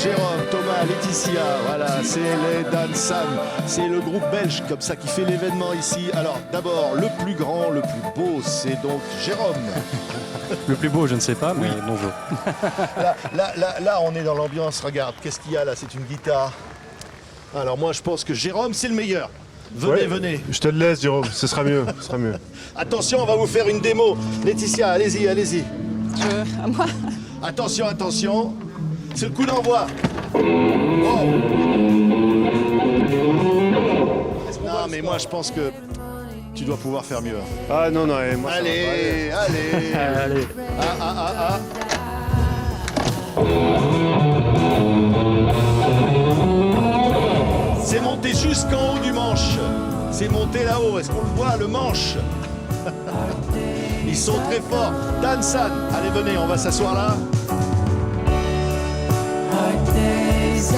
Jérôme, Thomas, Laetitia, voilà, c'est les Dansan. C'est le groupe belge comme ça qui fait l'événement ici. Alors d'abord, le plus grand, le plus beau, c'est donc Jérôme. Le plus beau, je ne sais pas, mais bonjour. Là, on est dans l'ambiance. Regarde, qu'est-ce qu'il y a là? C'est une guitare. Alors moi, je pense que Jérôme, c'est le meilleur. Venez, venez. Je te le laisse, Jérôme, ce sera mieux. Attention, on va vous faire une démo. Laetitia, allez-y, allez-y. À moi. Attention, attention. C'est le coup d'envoi. Oh. Non, mais moi, je pense que tu dois pouvoir faire mieux. Ah non, non, moi allez, ça va pas, allez. Ah. C'est monté jusqu'en haut du manche. C'est monté là-haut. Est-ce qu'on le voit, le manche? Ils sont très forts. Dansan, allez, venez, on va s'asseoir là. Hard days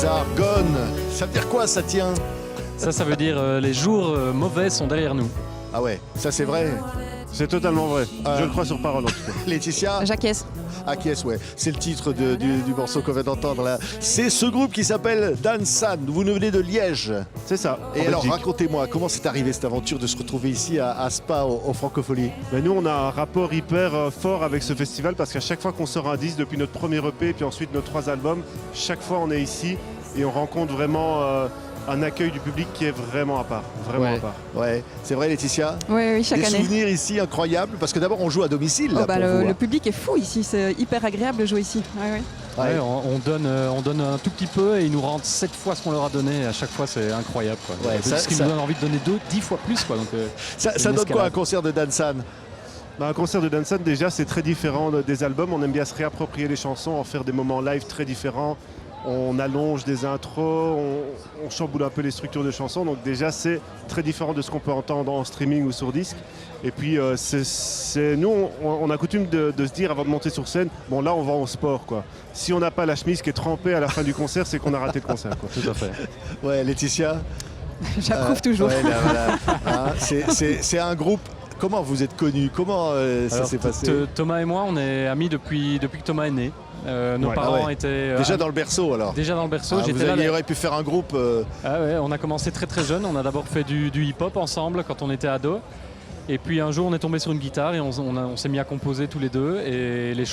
are gone. Ça veut dire quoi, ça tient? Ça veut dire les jours mauvais sont derrière nous. Ah ouais, ça c'est vrai. C'est totalement vrai. Je le crois sur parole en tout cas. Laetitia? J'acquiesce. Acquiesce, ouais. C'est le titre du morceau qu'on vient d'entendre là. C'est ce groupe qui s'appelle Dansan. Vous nous venez de Liège. C'est ça. Et alors, racontez-moi, comment c'est arrivé cette aventure de se retrouver ici à Spa, au Francofolie? Ben nous, on a un rapport hyper fort avec ce festival parce qu'à chaque fois qu'on sort un disque, depuis notre premier EP, puis ensuite nos 3 albums, chaque fois on est ici et on rencontre vraiment un accueil du public qui est vraiment à part. Vraiment à part. Ouais, c'est vrai, Laetitia? Oui, chaque année. Des souvenirs ici incroyables parce que d'abord on joue à domicile. Là, pour vous, le public est fou ici, c'est hyper agréable de jouer ici. Ouais, on donne un tout petit peu et ils nous rendent 7 fois ce qu'on leur a donné. À chaque fois, c'est incroyable. Quoi. Ouais, ce qui nous donne envie de donner 10 fois plus. Quoi. Donc, ça donne quoi un concert de Dansan? Un concert de Dansan, déjà, c'est très différent des albums. On aime bien se réapproprier les chansons, en faire des moments live très différents. On allonge des intros, on chamboule un peu les structures de chansons. Donc déjà, c'est très différent de ce qu'on peut entendre en streaming ou sur disque. Et puis, nous, on a coutume de se dire avant de monter sur scène, bon là, on va au sport, quoi. Si on n'a pas la chemise qui est trempée à la fin du concert, c'est qu'on a raté le concert, quoi. Tout à fait. Ouais, Laetitia? J'approuve toujours. Ouais, voilà. C'est un groupe. Comment vous êtes connus? Comment ça s'est passé? Thomas et moi, on est amis depuis que Thomas est né. Nos parents étaient... déjà dans le berceau alors? Déjà dans le berceau. Vous auriez pu faire un groupe on a commencé très très jeune. On a d'abord fait du hip-hop ensemble quand on était ados. Et puis un jour, on est tombé sur une guitare et on s'est mis à composer tous les deux. Et une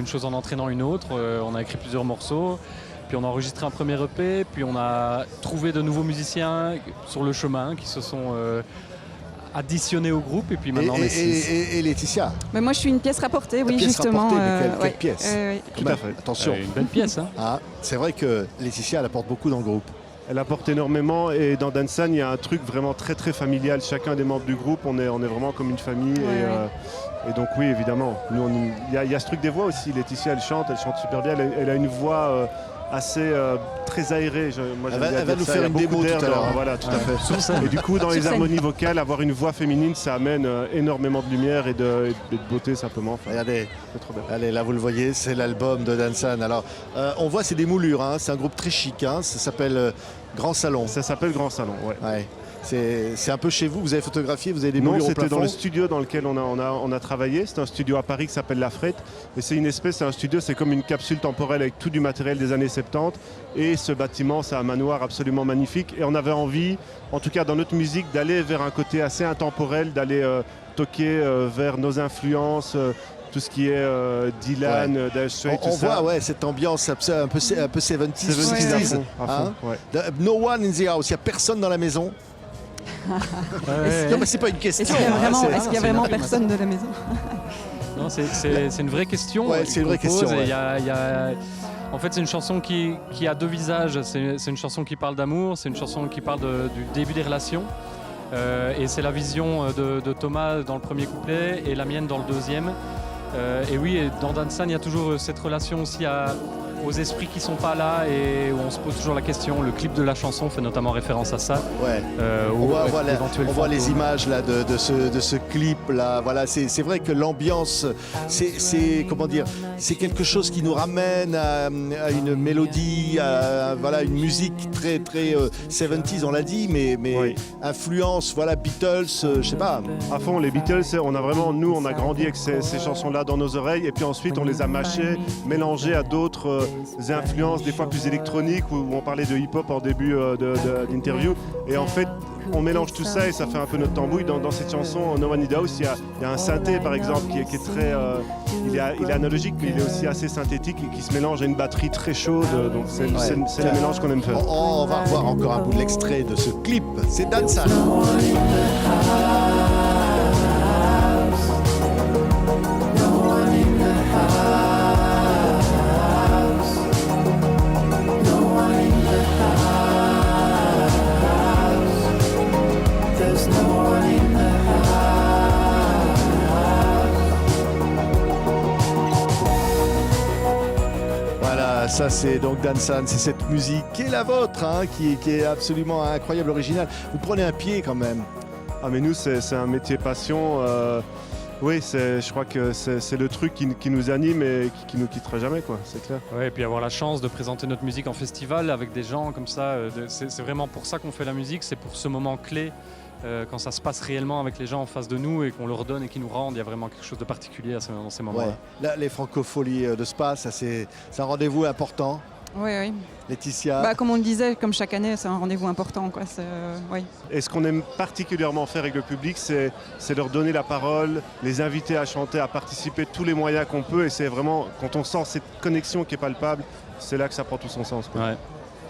chose en entraînant une autre. On a écrit plusieurs morceaux. Puis on a enregistré un premier EP. Puis on a trouvé de nouveaux musiciens sur le chemin qui se sont... additionné au groupe et puis maintenant on est 6. Et Laetitia? Mais moi je suis une pièce rapportée, oui, pièce justement. Rapportée, mais quelle pièce? Tout à fait. Attention. Une belle pièce. Hein. Ah, c'est vrai que Laetitia elle apporte beaucoup dans le groupe. Elle apporte énormément et dans Dansan il y a un truc vraiment très très familial. Chacun des membres du groupe, on est vraiment comme une famille. Et donc oui, évidemment. Il y a ce truc des voix aussi. Laetitia elle chante super bien. Elle a une voix assez très aérée. Elle va nous faire une démo tout à l'heure. Voilà, tout à fait. Et du coup, dans les harmonies vocales, avoir une voix féminine, ça amène énormément de lumière et de beauté simplement. Enfin, regardez, c'est trop bien. Allez, là vous le voyez, c'est l'album de Dansan. Alors, on voit c'est des moulures. Hein. C'est un groupe très chic. Hein. Ça s'appelle Grand Salon. Ça s'appelle Grand Salon, ouais. C'est un peu chez vous, vous avez photographié, vous avez des moulures au plafond? Non, c'était dans le studio dans lequel on a travaillé. C'est un studio à Paris qui s'appelle La Frette. Et c'est un studio, c'est comme une capsule temporelle avec tout du matériel des années 70. Et ce bâtiment, c'est un manoir absolument magnifique. Et on avait envie, en tout cas dans notre musique, d'aller vers un côté assez intemporel, d'aller toquer vers nos influences. Tout ce qui est Dylan, Dire Straits, tout ça. On voit cette ambiance un peu 70s. No one in the house, il n'y a personne dans la maison. Non mais c'est pas une question. Est-ce qu'il y a vraiment personne de la maison? Non, c'est une vraie question. Ouais, c'est une vraie question. En fait, c'est une chanson qui a 2 visages. C'est une chanson qui parle d'amour, c'est une chanson qui parle du début des relations. Et c'est la vision de Thomas dans le premier couplet et la mienne dans le deuxième. Et oui, dans Dansan, il y a toujours cette relation aussi à aux esprits qui sont pas là et où on se pose toujours la question. Le clip de la chanson fait notamment référence à ça. Ouais. On voit les images là de ce clip là. Voilà, c'est vrai que l'ambiance, c'est comment dire, c'est quelque chose qui nous ramène à une mélodie, à voilà, une musique très 70s, on l'a dit, mais Oui. influence, voilà, Beatles, je sais pas. À fond, les Beatles, on a grandi avec ces chansons-là dans nos oreilles et puis ensuite on les a mâchées, mélangées à d'autres influences, des fois plus électroniques, où on parlait de hip-hop en début d'interview. Et en fait, on mélange tout ça et ça fait un peu notre tambouille. Dans cette chanson, No One in the House, il y a un synthé par exemple qui est très... il est analogique, mais il est aussi assez synthétique et qui se mélange à une batterie très chaude. Donc c'est le mélange qu'on aime faire. On va revoir encore un bout de l'extrait de ce clip. C'est Dansan. Voilà, ça c'est donc Dansan, c'est cette musique qui est la vôtre, hein, qui est absolument incroyable, originale. Vous prenez un pied quand même. Ah mais nous c'est un métier passion. Oui, je crois que c'est le truc qui nous anime et qui nous quittera jamais, quoi, c'est clair. Ouais, et puis avoir la chance de présenter notre musique en festival avec des gens comme ça, c'est vraiment pour ça qu'on fait la musique, c'est pour ce moment clé. Quand ça se passe réellement avec les gens en face de nous et qu'on leur donne et qu'ils nous rendent, il y a vraiment quelque chose de particulier dans ces moments-là. Ouais. Là, les francopholies de Spa, ça c'est un rendez-vous important. Oui, oui. Laetitia. Bah, comme on le disait, comme chaque année, c'est un rendez-vous important, quoi. Oui. Et ce qu'on aime particulièrement faire avec le public, c'est leur donner la parole, les inviter à chanter, à participer de tous les moyens qu'on peut. Et c'est vraiment, quand on sent cette connexion qui est palpable, c'est là que ça prend tout son sens, quoi. Ouais.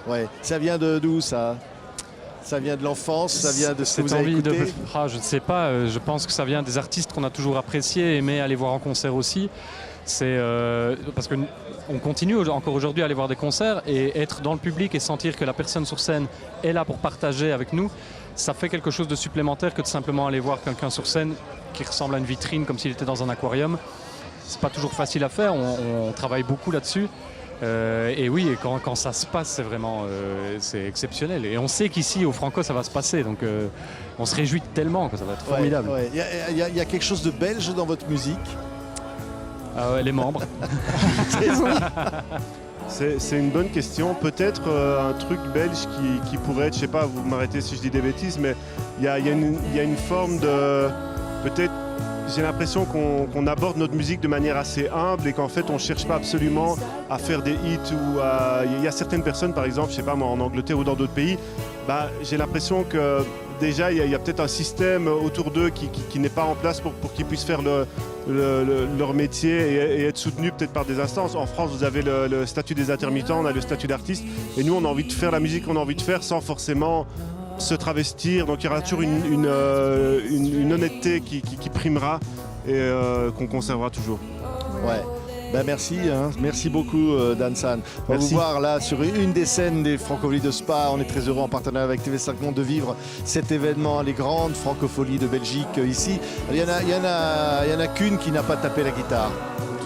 Ouais. Ça vient d'où ça? Ça vient de l'enfance, ça vient de ce que vous avez écouté? Je ne sais pas, je pense que ça vient des artistes qu'on a toujours appréciés, aimé aller voir en concert aussi. C'est parce qu'on continue encore aujourd'hui à aller voir des concerts et être dans le public et sentir que la personne sur scène est là pour partager avec nous, ça fait quelque chose de supplémentaire que de simplement aller voir quelqu'un sur scène qui ressemble à une vitrine comme s'il était dans un aquarium. C'est pas toujours facile à faire, on travaille beaucoup là-dessus. Et oui, et quand ça se passe, c'est vraiment c'est exceptionnel. Et on sait qu'ici, au Franco, ça va se passer. Donc on se réjouit tellement que ça va être formidable. Ouais. Il y a quelque chose de belge dans votre musique? Les membres. C'est une bonne question. Peut-être un truc belge qui pourrait être, je sais pas, vous m'arrêtez si je dis des bêtises, mais il y a une forme de... Peut-être, j'ai l'impression qu'on aborde notre musique de manière assez humble et qu'en fait on ne cherche pas absolument à faire des hits ou à... Il y a certaines personnes, par exemple, je sais pas moi, en Angleterre ou dans d'autres pays, j'ai l'impression que déjà il y a peut-être un système autour d'eux qui n'est pas en place pour qu'ils puissent faire leur métier et être soutenus peut-être par des instances. En France, vous avez le statut des intermittents, on a le statut d'artiste et nous on a envie de faire la musique qu'on a envie de faire sans forcément se travestir. Donc il y aura toujours une honnêteté qui primera et qu'on conservera toujours. Ouais. Merci, hein. Merci beaucoup Dansan. On va vous voir là sur une des scènes des Francopholies de Spa. On est très heureux en partenariat avec TV5 Monde de vivre cet événement, les grandes Francopholies de Belgique ici. Il y en a qu'une qui n'a pas tapé la guitare.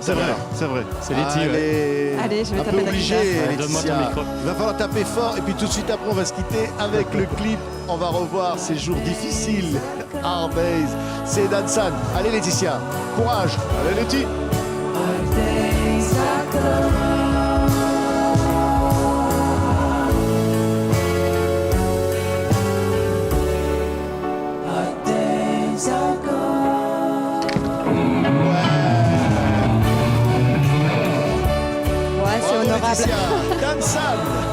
C'est vrai, c'est vrai. C'est Letty. Allez, je vais un taper peu la obligé, guitare. Donne-moi ton Laetitia. micro. Il va falloir taper fort et puis tout de suite après on va se quitter avec le clip. On va revoir ces jours difficiles. Hard Days. C'est Dansan. Allez Laetitia, courage. Allez Letty. Ouais, c'est honorable. Laetitia, Dansan.